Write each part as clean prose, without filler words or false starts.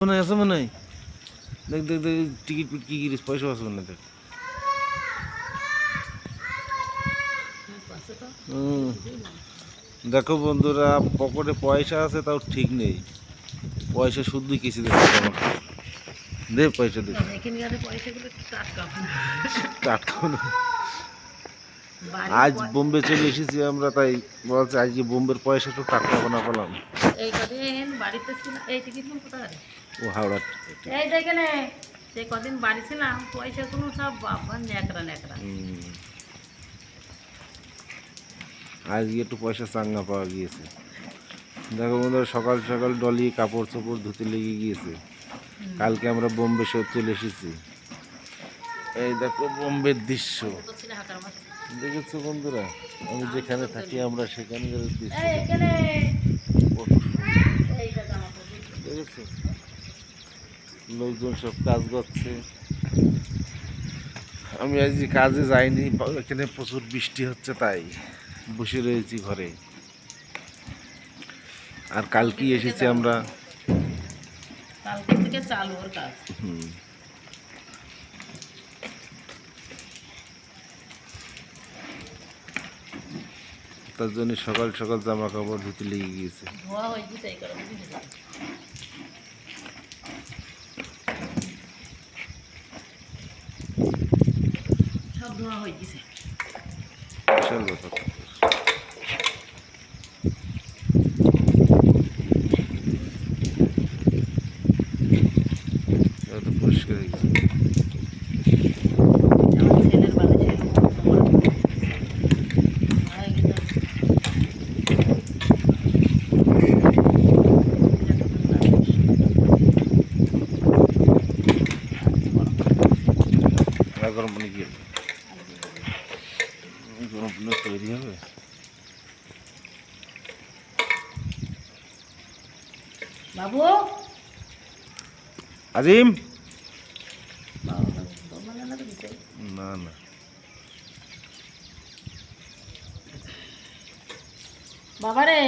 মনে আছে মনে হয় দেখ দেখ দেখ টিকিট পিট কি কি পয়সা আছে মনে দেখ দেখো বন্ধুরা পকেটে পয়সা আছে তাও ঠিক নেই পয়সা শুধুই কিছু দেখতে আমাকে দে পয়সা দে টাটকা আজ বোম্বে চলে এসেছি আমরা তাই বলছে আজকে বোম্বের পয়সা তো টাটকা বানা পেলাম এই কদিন বাড়িতে ছিল এই টিকিট কোথায় ও হাওড়া এই দেখেন সেই কদিন বাড়ি ছিলাম পয়সা কোনো সব বাবা ন্যাকড়া ন্যাকড়া আজকে একটু পয়সা চাঙ্গা পাওয়া গিয়েছে দেখো বন্ধুরা সকাল সকাল ডলি কাপড় চোপড় ধুতে লেগে গিয়েছে কালকে আমরা বোম্বে শহর চলে এসেছি এই দেখো বোম্বের দৃশ্য দেখেছো বন্ধুরা আমি যেখানে থাকি আমরা সেখানকার দৃশ্য দেখেছো লোকজন সব কাজ করছে আমি আজ কাজে যাইনি এখানে প্রচুর বৃষ্টি হচ্ছে তাই বসে রয়েছি ঘরে আর কালকেই এসেছি আমরা কালকে থেকে চালু ওর কাজ তার জন্য সকাল সকাল জামা কাপড় ধুতে লেগে গিয়েছে ধোয়া হয়ে গেছে এই কারণে সব ধোয়া হয়ে গেছে বিশাল ব্যাপার পরিষ্কার হয়ে গেছে ছেলের বাড়ি গরম পানি গিয়ে গরম পানি তৈরি হবে বাবু আজিম না না বাবা রে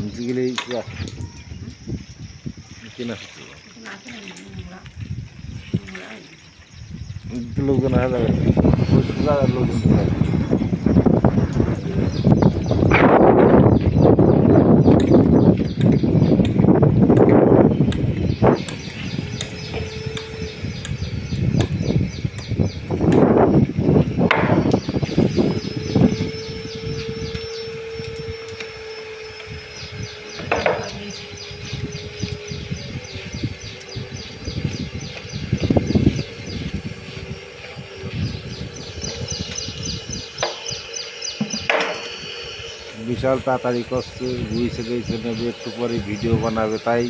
নিচে গেলে কেনা লোকজন আসা যাবে লোকজন বিশাল তাড়াতাড়ি করছে বুঝছে গেছে নেবে একটু পরে ভিডিও বানাবে তাই